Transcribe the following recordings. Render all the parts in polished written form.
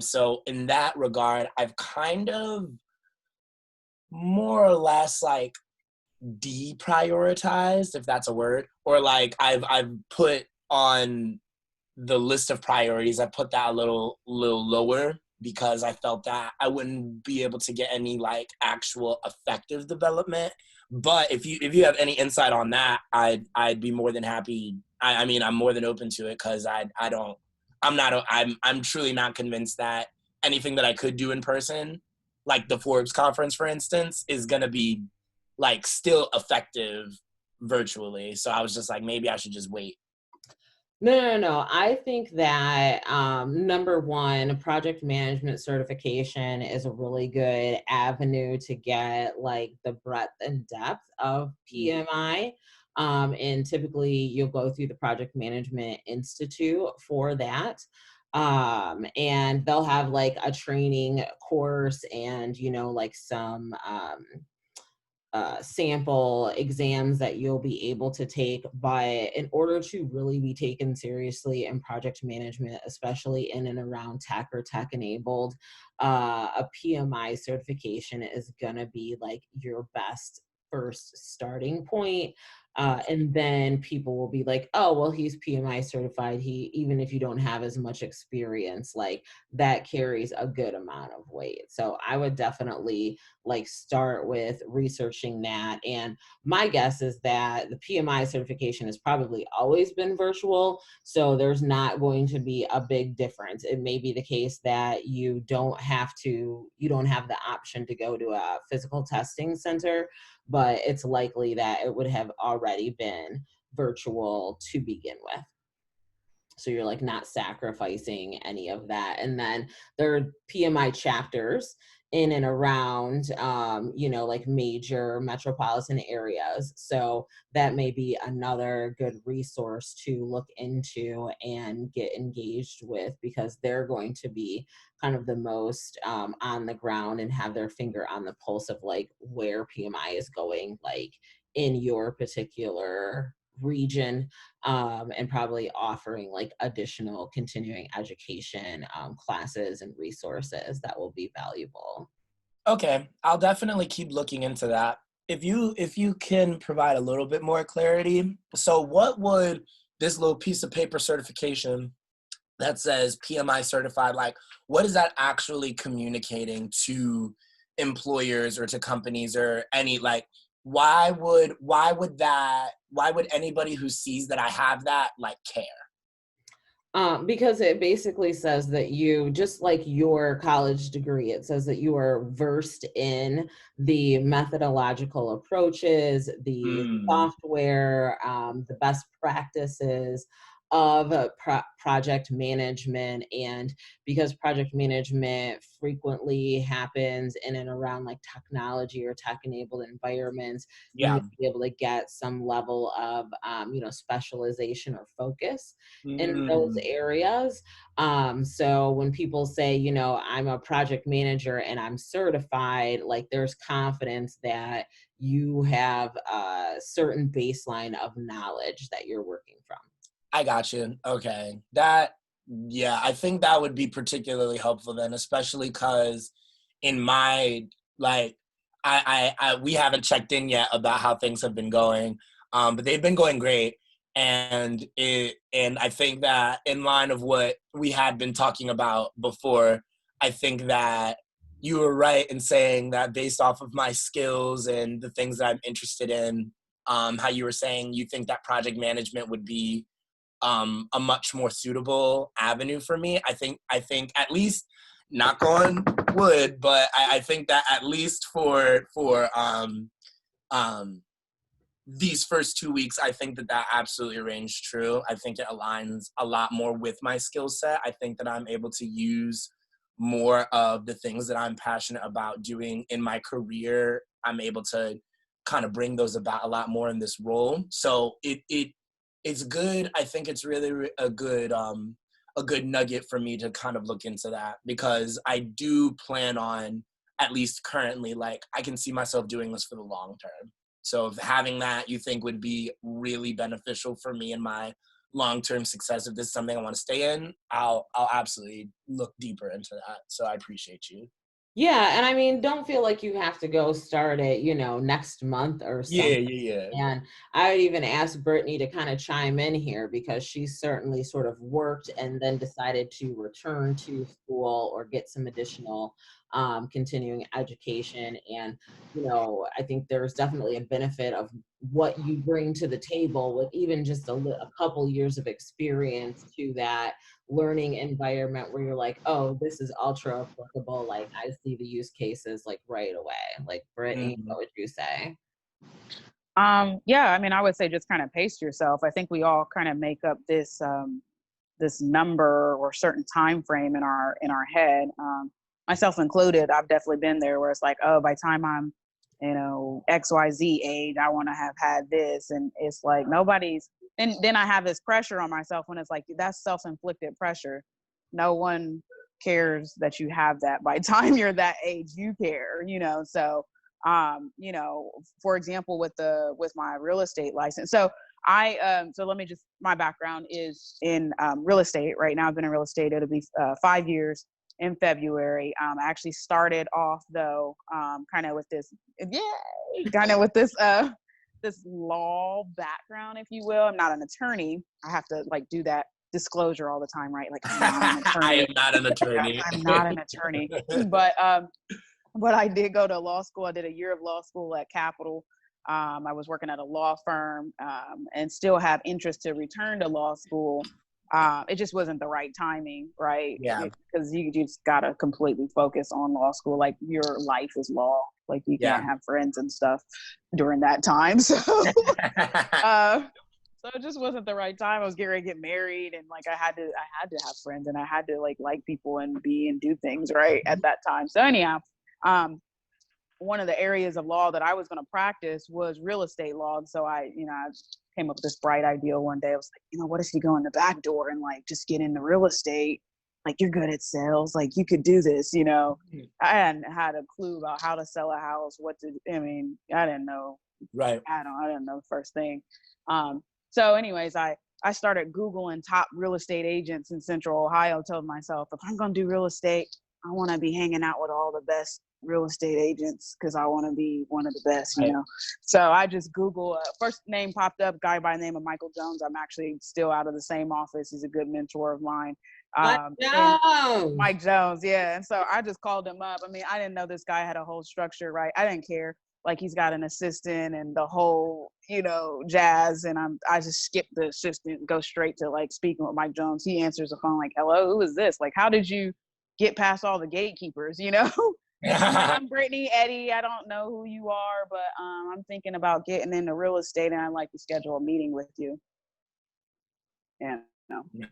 So in that regard, I've kind of more or less like deprioritized, if that's a word, or like I've put on the list of priorities, I put that a little lower because I felt that I wouldn't be able to get any like actual effective development. But if you have any insight on that, I'd be more than happy. I mean, I'm more than open to it because I don't I'm truly not convinced that anything that I could do in person, like the Forbes conference, for instance, is gonna be like still effective virtually. So I was just like, maybe I should just wait. No. I think that number one, project management certification is a really good avenue to get like the breadth and depth of PMI. And typically you'll go through the Project Management Institute for that. And they'll have like a training course and, like some sample exams that you'll be able to take. But in order to really be taken seriously in project management, especially in and around tech or tech enabled, a PMI certification is going to be like your best first starting point. And then people will be like, oh, well, he's PMI certified. Even if you don't have as much experience, like that carries a good amount of weight. So I would definitely like start with researching that. And my guess is that the PMI certification has probably always been virtual. So there's not going to be a big difference. It may be the case that you don't have the option to go to a physical testing center, but it's likely that it would have already been virtual to begin with. So you're like not sacrificing any of that. And then there are PMI chapters in and around, like major metropolitan areas. So that may be another good resource to look into and get engaged with, because they're going to be kind of the most on the ground and have their finger on the pulse of like where PMI is going, like in your particular region, and probably offering like additional continuing education classes and resources that will be valuable. Okay, I'll definitely keep looking into that. If you can provide a little bit more clarity, so what would this little piece of paper certification that says PMI certified, like what is that actually communicating to employers or to companies or any like why would anybody who sees that I have that like care? Because it basically says that you, just like your college degree, it says that you are versed in the methodological approaches, the Mm, software, the best practices of project management. And because project management frequently happens in and around like technology or tech enabled environments, you may yeah. be able to get some level of, specialization or focus in those Mm. areas. So when people say, I'm a project manager and I'm certified, like there's confidence that you have a certain baseline of knowledge that you're working from. I got you. Okay. Yeah, I think that would be particularly helpful then, especially because in my, like, we haven't checked in yet about how things have been going, but they've been going great. And I think that in line of what we had been talking about before, I think that you were right in saying that based off of my skills and the things that I'm interested in, how you were saying you think that project management would be a much more suitable avenue for me. I think at least, knock on wood, but I think that at least for um, these first 2 weeks, I think that that absolutely rings true. I think it aligns a lot more with my skill set. I think that I'm able to use more of the things that I'm passionate about doing in my career. I'm able to kind of bring those about a lot more in this role. So it's good. I think it's really a good nugget for me to kind of look into that because I do plan on, at least currently, like I can see myself doing this for the long term. So if having that you think would be really beneficial for me in my long-term success, if this is something I want to stay in, I'll absolutely look deeper into that. So I appreciate you. Yeah, and I mean, don't feel like you have to go start it, next month or Yeah, something. yeah, And I would even ask Brittany to kind of chime in here because she's certainly sort of worked and then decided to return to school or get some additional continuing education. And, I think there's definitely a benefit of what you bring to the table with even just a couple years of experience to that learning environment where you're like, oh, this is ultra applicable. Like I see the use cases like right away. Like yeah. Brittany, what would you say? Yeah, I mean, I would say just kind of pace yourself. I think we all kind of make up this number or certain time frame in our head, myself included. I've definitely been there where it's like, oh, by the time I'm XYZ age, I want to have had this, and it's like nobody's. And then I have this pressure on myself when it's like that's self-inflicted pressure. No one cares that you have that by the time you're that age. You care. So for example, with my real estate license. So let me just, my background is in real estate. Right now I've been in real estate. It'll be 5 years in February. I actually started off though, kind of with this law background, if you will. I'm not an attorney. I have to like do that disclosure all the time, right? Like I'm not an I attorney. am not an attorney. I'm not an attorney, but I did go to law school. I did a year of law school at Capital. I was working at a law firm, and still have interest to return to law school. It just wasn't the right timing, right? Yeah, Because you just gotta completely focus on law school. Like your life is law. Like you yeah. can't have friends and stuff during that time. So it just wasn't the right time. I was getting ready to get married, and like I had to have friends, and I had to like people and be and do things right at that time. So anyhow, one of the areas of law that I was going to practice was real estate law. And so I came up with this bright idea one day. I was like, what if you go in the back door and like just get into real estate? Like you're good at sales, like you could do this. I hadn't had a clue about how to sell a house, I didn't know. Right. I didn't know the first thing. So anyways, I started Googling top real estate agents in Central Ohio, told myself, if I'm going to do real estate, I want to be hanging out with all the best real estate agents because I want to be one of the best, Right. So I just Google, first name popped up, guy by the name of Michael Jones. I'm actually still out of the same office. He's a good mentor of mine. Mike Jones, yeah. And so I just called him up. I mean, I didn't know this guy had a whole structure, right? I didn't care. Like he's got an assistant and the whole, jazz. And I just skipped the assistant and go straight to like speaking with Mike Jones. He answers the phone like, hello, who is this? Like, how did you get past all the gatekeepers, I'm Brittany, Eddie. I don't know who you are, but I'm thinking about getting into real estate and I'd like to schedule a meeting with you. And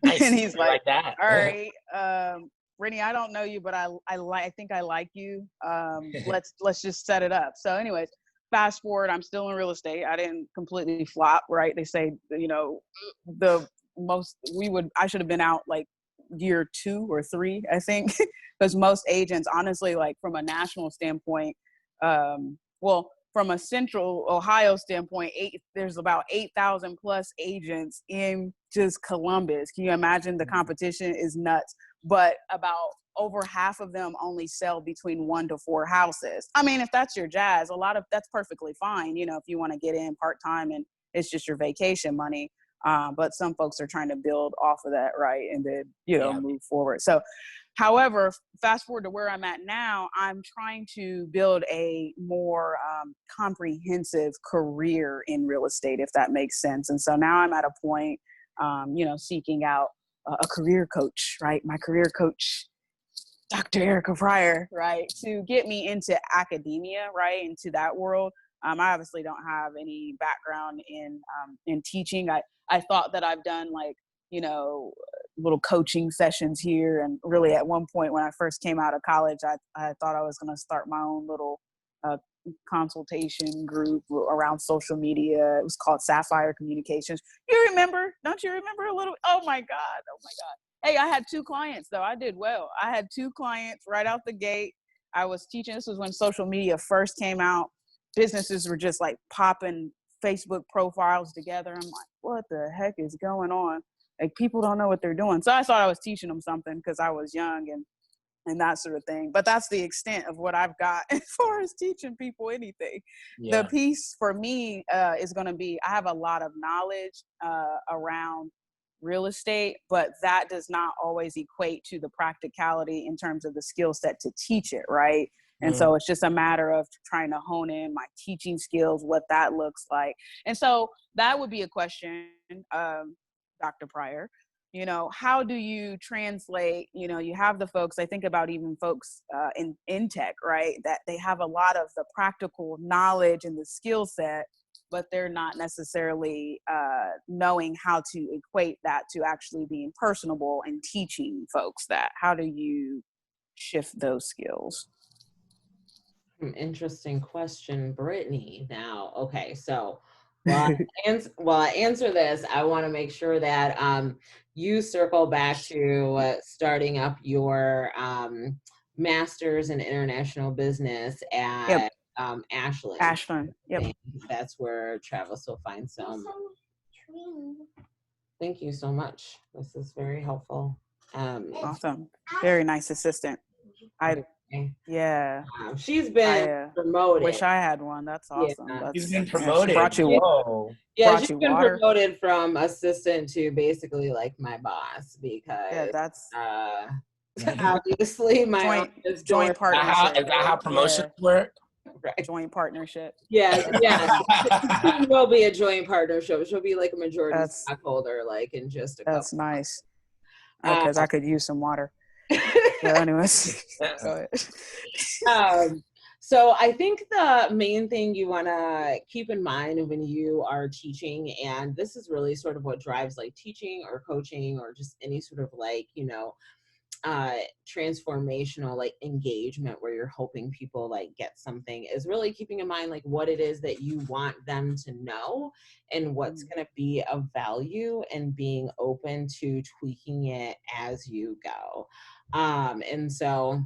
Nice. And he's like that. all right, Brittany, I don't know you, but I think I like you. Let's just set it up. So anyways, fast forward, I'm still in real estate. I didn't completely flop, right? They say, I should have been out like year 2 or 3, I think, because most agents, honestly, like from a national standpoint, from a Central Ohio standpoint, there's about 8,000 plus agents in just Columbus. Can you imagine? The competition is nuts, but about over half of them only sell between 1 to 4 houses. I mean, if that's your jazz, that's perfectly fine. If you want to get in part-time and it's just your vacation money. But some folks are trying to build off of that, right? And then, move forward. So, however, fast forward to where I'm at now, I'm trying to build a more comprehensive career in real estate, if that makes sense. And so now I'm at a point, seeking out a career coach, right? My career coach, Dr. Erica Fryer, right? To get me into academia, right? Into that world. I obviously don't have any background in teaching. I thought that I've done like, little coaching sessions here. And really at one point when I first came out of college, I thought I was going to start my own little consultation group around social media. It was called Sapphire Communications. You remember? Don't you remember a little? Oh my God. Hey, I had 2 clients though. I did well. I had 2 clients right out the gate. I was teaching. This was when social media first came out. Businesses were just like popping Facebook profiles together. I'm like, what the heck is going on? Like, people don't know what they're doing. So I thought I was teaching them something because I was young and that sort of thing. But that's the extent of what I've got as far as teaching people anything. Yeah. The piece for me is going to be, I have a lot of knowledge around real estate, but that does not always equate to the practicality in terms of the skill set to teach it, right? And so it's just a matter of trying to hone in my teaching skills, what that looks like. And so that would be a question, Dr. Pryor. You know, how do you translate, you know, you have the folks, I think about even folks in tech, right, that they have a lot of the practical knowledge and the skill set, but they're not necessarily knowing how to equate that to actually being personable and teaching folks that. How do you shift those skills? Interesting question, Brittany. Now, okay, so while I answer this, I want to make sure that you circle back to starting up your master's in international business Yep. at Ashland. Ashland. Yep. That's where Travis will find some. Thank you so much. This is very helpful. Awesome. Very nice assistant. Yeah. She's been promoted. Wish I had one. That's awesome. Yeah. She's been promoted. She brought you, whoa. Yeah, she's been promoted from assistant to basically like my boss because that's obviously my joint partnership. Is that how promotions work? Right. Joint partnership. Yeah. It will be a joint partnership. She'll be like a majority stockholder, like in just a couple. That's nice. Because I could use some water. Yeah, anyways. Go ahead. So I think the main thing you want to keep in mind when you are teaching, and this is really sort of what drives like teaching or coaching or just any sort of like, you know, transformational like engagement where you're hoping people like get something, is really keeping in mind like what it is that you want them to know and what's going to be of value, and being open to tweaking it as you go. And so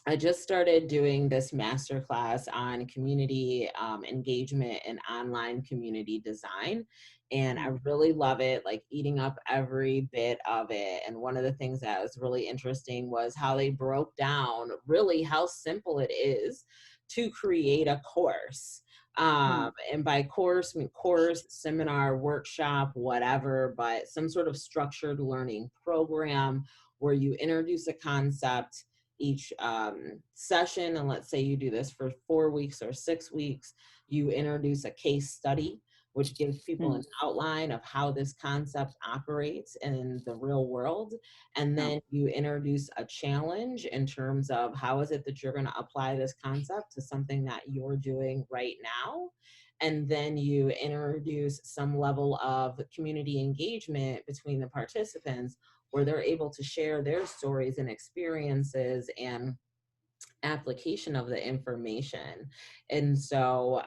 I just started doing this masterclass on community engagement and online community design. And I really love it, like eating up every bit of it. And one of the things that was really interesting was how they broke down really how simple it is to create a course. And by course, I mean course, seminar, workshop, whatever, but some sort of structured learning program where you introduce a concept each session. And let's say you do this for 4 weeks or 6 weeks, you introduce a case study, which gives people an outline of how this concept operates in the real world. And then you introduce a challenge in terms of how is it that you're going to apply this concept to something that you're doing right now. And then you introduce some level of community engagement between the participants, where they're able to share their stories and experiences and application of the information. And so,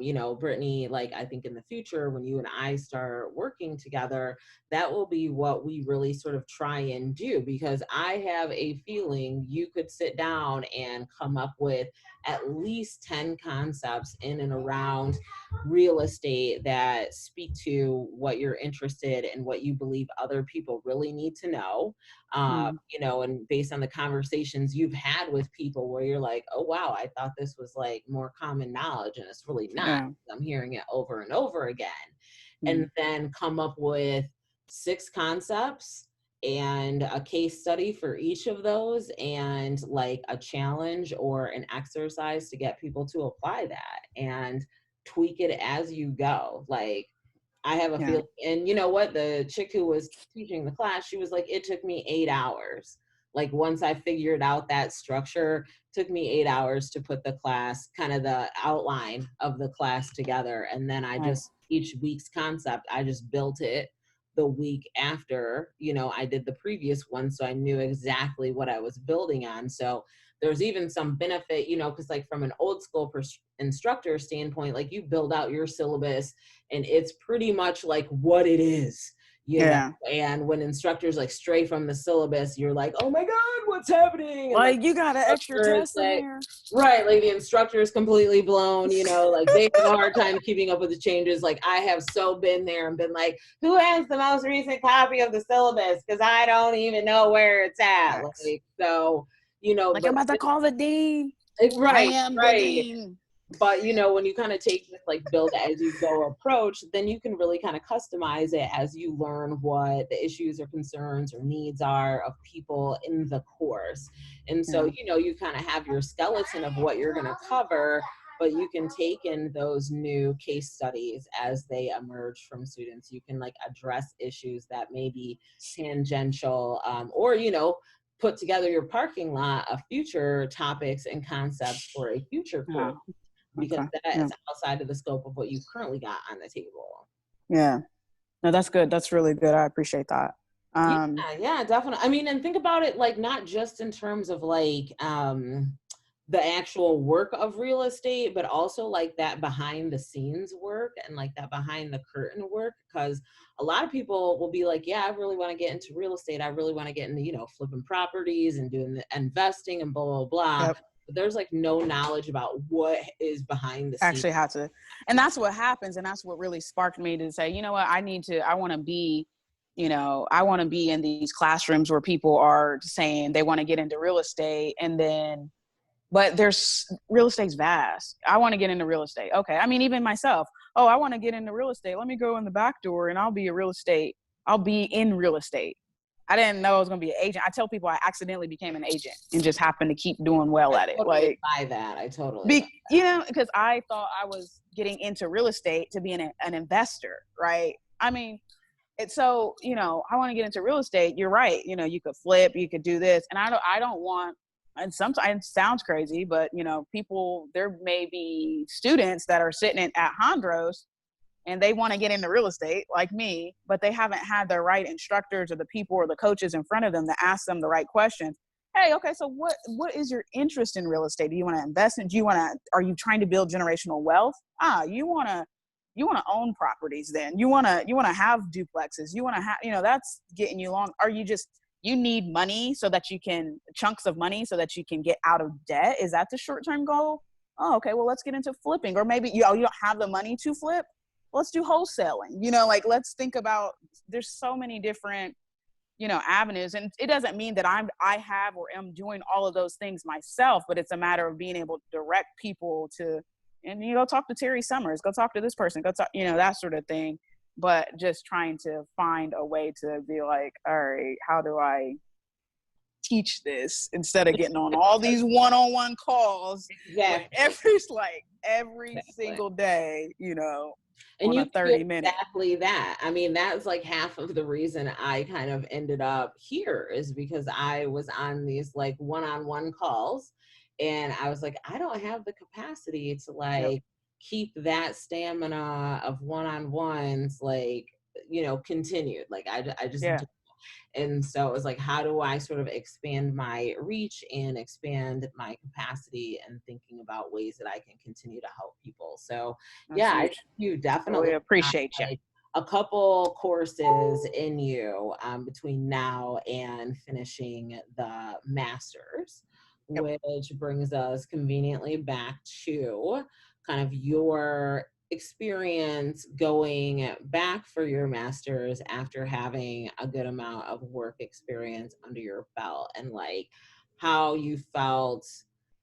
you know, Brittany, like I think in the future, when you and I start working together, that will be what we really sort of try and do, because I have a feeling you could sit down and come up with at least 10 concepts in and around real estate that speak to what you're interested in, what you believe other people really need to know. You know, and based on the conversations you've had with people where you're like, oh, wow, I thought this was like more common knowledge, and it's really not. Yeah. I'm hearing it over and over again. And then come up with 6 concepts and a case study for each of those, and like a challenge or an exercise to get people to apply that and tweak it as you go. Like, I have a feeling, and you know what, the chick who was teaching the class, she was like, it took me 8 hours. Like, once I figured out that structure, took me 8 hours to put the class, kind of the outline of the class together. And then I just, each week's concept, I just built it the week after, you know, I did the previous one. So I knew exactly what I was building on. So there's even some benefit, you know, because like from an old school instructor standpoint, like you build out your syllabus and it's pretty much like what it is. you know, and when instructors like stray from the syllabus, you're like, oh my God, what's happening? And like you got an extra test in there. Right, like the instructor is completely blown, you know, like they have a hard time keeping up with the changes. Like I have so been there and been like, who has the most recent copy of the syllabus? Because I don't even know where it's at. Like, so, you know, like I'm about to call the dean. Right, I am the dean. But, you know, when you kind of take this like build as you go approach, then you can really kind of customize it as you learn what the issues or concerns or needs are of people in the course. And so, you know, you kind of have your skeleton of what you're going to cover, but you can take in those new case studies as they emerge from students. You can like address issues that may be tangential, or, you know, put together your parking lot of future topics and concepts for a future course. Because that is outside of the scope of what you've currently got on the table. Yeah. No, that's good. That's really good. I appreciate that. Yeah, definitely. I mean, and think about it like not just in terms of like the actual work of real estate, but also like that behind the scenes work and like that behind the curtain work. Because a lot of people will be like, yeah, I really want to get into real estate. I really want to get into, you know, flipping properties and doing the investing and blah, blah, blah. Yep. But there's like no knowledge about what is behind the scenes. Actually had to. And that's what happens. And that's what really sparked me to say, you know what, I want to be, you know, I want to be in these classrooms where people are saying they want to get into real estate and then, but real estate's vast. I want to get into real estate. Okay. I mean, even myself, oh, I want to get into real estate. Let me go in the back door and I'll be in real estate. I didn't know I was going to be an agent. I tell people I accidentally became an agent and just happened to keep doing well at it. Like buy that. I totally, you know, because I thought I was getting into real estate to be an investor, right? I mean, it's so, you know, I want to get into real estate. You're right. You know, you could flip, you could do this. And I don't want, and sometimes it sounds crazy, but you know, there may be students that are sitting at Hondros and they want to get into real estate like me, but they haven't had the right instructors or the people or the coaches in front of them to ask them the right questions. Hey, okay, so what is your interest in real estate? Do you want to invest in, are you trying to build generational wealth? You want to own properties then. You want to have duplexes. You want to have, you know, that's getting you along. You need money so that you can, chunks of money so that you can get out of debt. Is that the short-term goal? Oh, okay, well, let's get into flipping. Or maybe you don't have the money to flip. Let's do wholesaling. You know, like let's think about, there's so many different, you know, avenues. And it doesn't mean that I have or am doing all of those things myself, but it's a matter of being able to direct people to, and you go talk to Terry Summers, go talk to this person, go talk, you know, that sort of thing. But just trying to find a way to be like, all right, how do I teach this instead of getting on all these one-on-one calls every single day, you know. And you 30 minutes. Exactly that. I mean, that's like half of the reason I kind of ended up here is because I was on these like one-on-one calls and I was like, I don't have the capacity to like keep that stamina of one-on-ones, like, you know, continued. Like I just and so it was like, how do I sort of expand my reach and expand my capacity and thinking about ways that I can continue to help people. So I think you definitely appreciate you. Like a couple courses in you between now and finishing the master's, which brings us conveniently back to kind of your experience going back for your master's after having a good amount of work experience under your belt and like how you felt,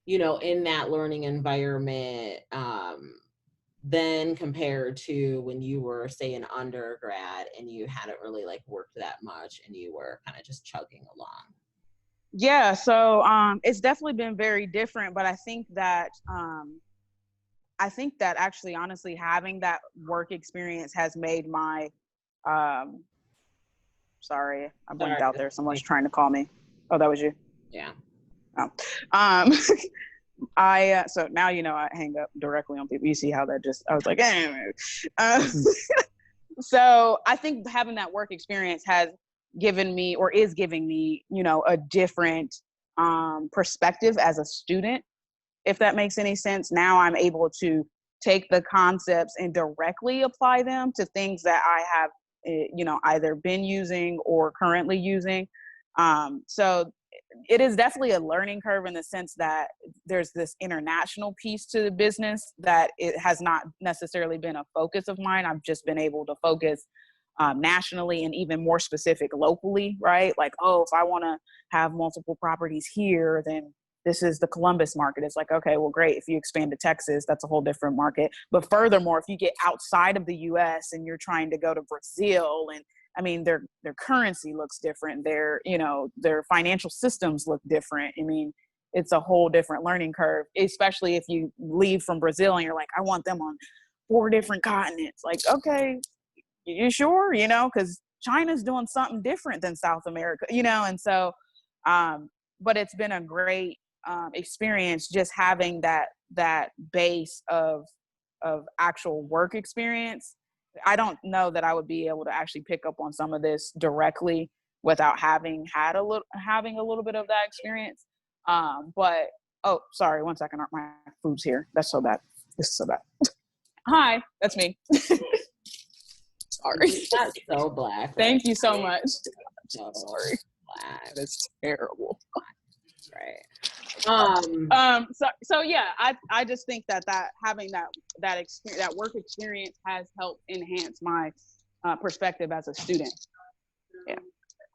you know, in that learning environment then compared to when you were say an undergrad and you hadn't really like worked that much and you were kind of just chugging along. Yeah, so it's definitely been very different, but I think that actually, honestly, having that work experience has made my, sorry, I blinked out there. Someone's trying to call me. Oh, that was you? Yeah. Oh. So now, you know, I hang up directly on people. You see how that I was like, so I think having that work experience has given me or is giving me, you know, a different perspective as a student. If that makes any sense. Now I'm able to take the concepts and directly apply them to things that I have either been using or currently using. So it is definitely a learning curve in the sense that there's this international piece to the business that it has not necessarily been a focus of mine. I've just been able to focus nationally and even more specific locally, right? Like, oh, if I want to have multiple properties here, then this is the Columbus market. It's like, okay, well, great. If you expand to Texas, that's a whole different market. But furthermore, if you get outside of the US and you're trying to go to Brazil, and I mean, their currency looks different. Their financial systems look different. I mean, it's a whole different learning curve, especially if you leave from Brazil and you're like, I want them on 4 different continents. Like, okay, you sure? Because China's doing something different than South America, and so, but it's been a great experience just having that base of actual work experience. I don't know that I would be able to actually pick up on some of this directly without having a little bit of that experience. But oh, sorry, 1 second. My food's here. That's so bad. This is so bad. Hi, that's me. Sorry. That's so black. Thank you so much. So sorry. Black. That's terrible. Right. So yeah, I just think that having that experience, that work experience, has helped enhance my perspective as a student. Yeah.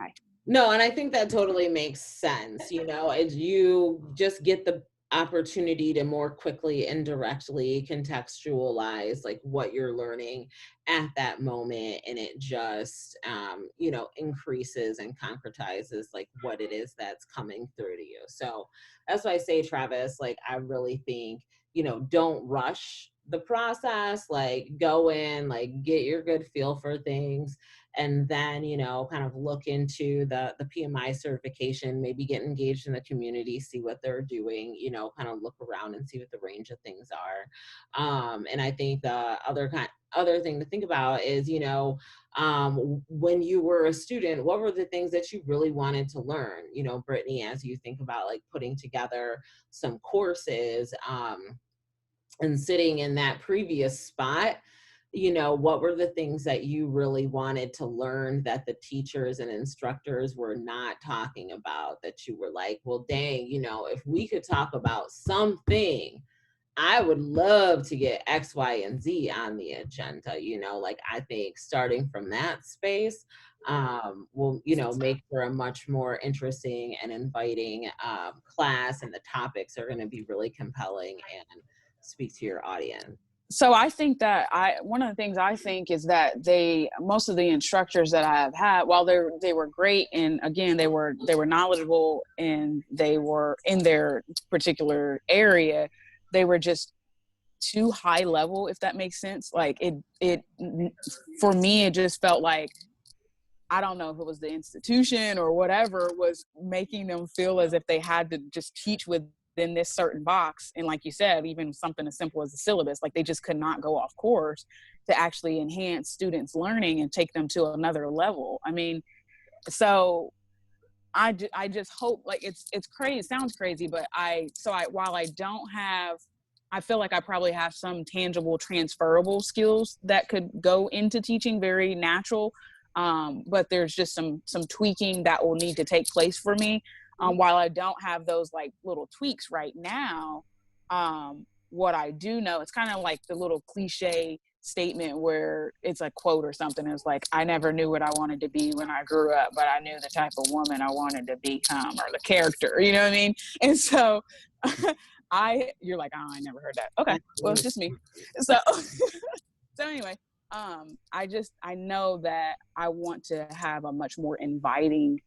Hi. No, and I think that totally makes sense. As you just get the opportunity to more quickly and directly contextualize like what you're learning at that moment, and it just increases and concretizes like what it is that's coming through to you. So that's why I say, Travis, like I really think don't rush the process. Like go in, like get your good feel for things, and then kind of look into the PMI certification, maybe get engaged in the community, see what they're doing, kind of look around and see what the range of things are. And I think the other thing to think about is when you were a student, what were the things that you really wanted to learn? Brittany, as you think about like putting together some courses and sitting in that previous spot, what were the things that you really wanted to learn that the teachers and instructors were not talking about, that you were like, well, dang, if we could talk about something, I would love to get X, Y, and Z on the agenda. Like I think starting from that space will, make for a much more interesting and inviting class, and the topics are going to be really compelling and speak to your audience. So I think that one of the things I think is that most of the instructors that I have had, while they were great, and again they were knowledgeable and they were in their particular area, they were just too high level, if that makes sense. Like it for me, it just felt like, I don't know if it was the institution or whatever was making them feel as if they had to just teach within this certain box. And like you said, even something as simple as the syllabus, like they just could not go off course to actually enhance students' learning and take them to another level. I mean, so I just hope, like it's crazy, it sounds crazy, but while I don't have, I feel like I probably have some tangible transferable skills that could go into teaching, very natural. But there's just some tweaking that will need to take place for me. While I don't have those like little tweaks right now, what I do know, it's kind of like the little cliche statement where it's a quote or something. It's like, I never knew what I wanted to be when I grew up, but I knew the type of woman I wanted to become, or the character, you know what I mean? And so you're like, oh, I never heard that. Okay, well, it's just me. So anyway, I know that I want to have a much more inviting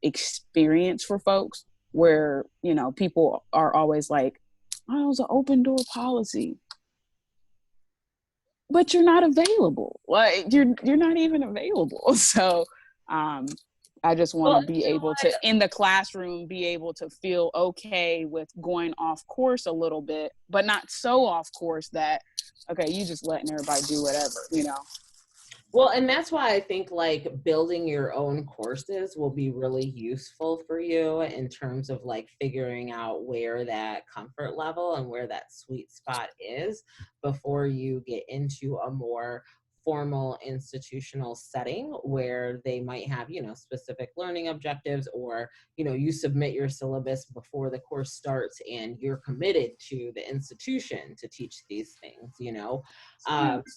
experience for folks, where people are always like, oh, it was an open door policy, but you're not available. Like you're not even available. So I just want to be able to, in the classroom, be able to feel okay with going off course a little bit, but not so off course that, okay, you just letting everybody do whatever, Well, and that's why I think like building your own courses will be really useful for you in terms of like figuring out where that comfort level and where that sweet spot is before you get into a more formal institutional setting where they might have, you know, specific learning objectives, or, you know, you submit your syllabus before the course starts and you're committed to the institution to teach these things, you know.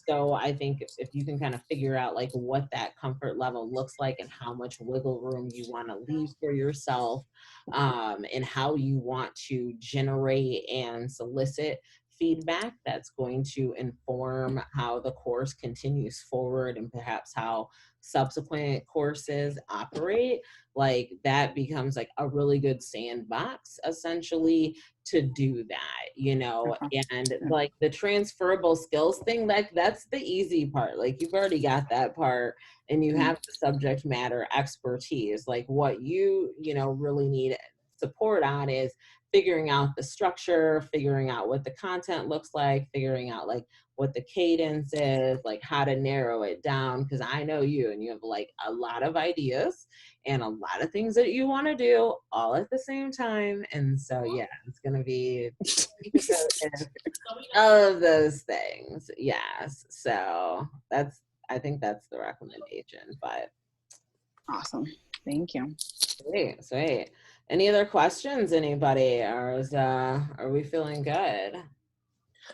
So I think if you can kind of figure out like what that comfort level looks like and how much wiggle room you want to leave for yourself, and how you want to generate and solicit feedback that's going to inform how the course continues forward and perhaps how subsequent courses operate, like that becomes like a really good sandbox essentially to do that, you know. And like the transferable skills thing, like that's the easy part. Like you've already got that part and you have the subject matter expertise. Like what you know, really need support on is figuring out the structure, figuring out what the content looks like, figuring out like what the cadence is, like how to narrow it down. Cause I know you and you have like a lot of ideas and a lot of things that you want to do all at the same time. And so, yeah, it's going to be all of those things. Yes. So I think that's the recommendation, but. Awesome. Thank you. Sweet. Any other questions, anybody? Or are we feeling good?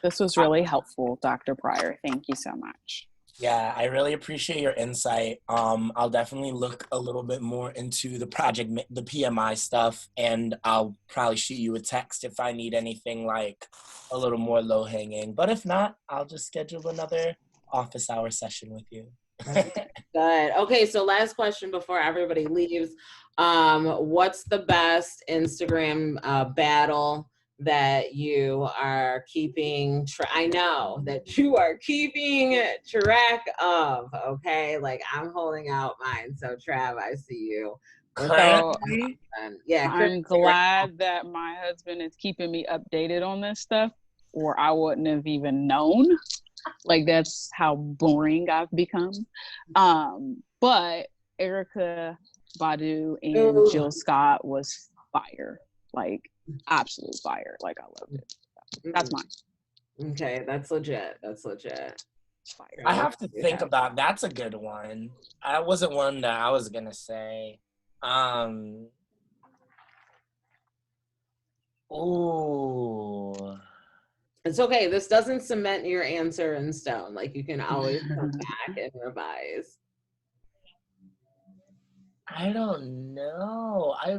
This was really helpful, Dr. Pryor. Thank you so much. Yeah, I really appreciate your insight. I'll definitely look a little bit more into the PMI stuff, and I'll probably shoot you a text if I need anything like a little more low hanging. But if not, I'll just schedule another office hour session with you. Good. Okay, so last question before everybody leaves. What's the best Instagram battle that you are keeping I know that you are keeping track of, okay? Like I'm holding out mine. So Trav, I see you. So yeah, I'm glad that my husband is keeping me updated on this stuff, or I wouldn't have even known. Like that's how boring I've become. But Erica Badu and Jill Scott was fire, like absolute fire. Like I loved it. That's mine. Okay, that's legit. That's legit. Fire. I have to think about, that's a good one. I wasn't one that I was gonna say. Ooh. It's okay. This doesn't cement your answer in stone. Like you can always come back and revise. I don't know. I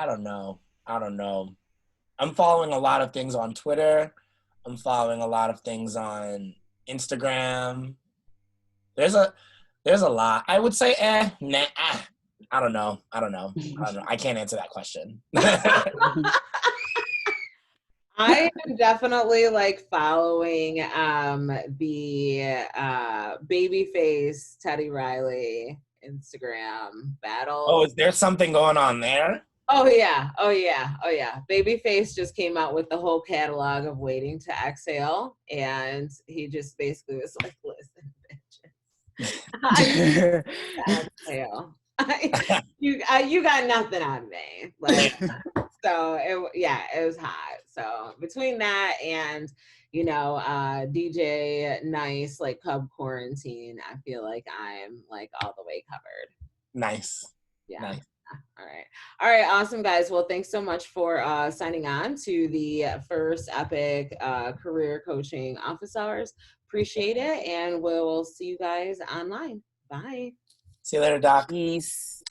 don't know. I don't know. I'm following a lot of things on Twitter. I'm following a lot of things on Instagram. There's a lot. I would say, nah, I don't know. I can't answer that question. I am definitely like following the Babyface Teddy Riley Instagram battle. Oh, is there something going on there? Oh yeah. Babyface just came out with the whole catalog of Waiting to Exhale, and he just basically was like, "Listen, bitches, exhale. You got nothing on me." Like, so it was hot. So between that and DJ Nice, like Cub Quarantine, I feel like I'm like all the way covered. Nice. Yeah. Nice. All right, awesome, guys. Well, thanks so much for signing on to the first EPiC career coaching office hours. Appreciate it, and we'll see you guys online. Bye. See you later, Doc. Peace.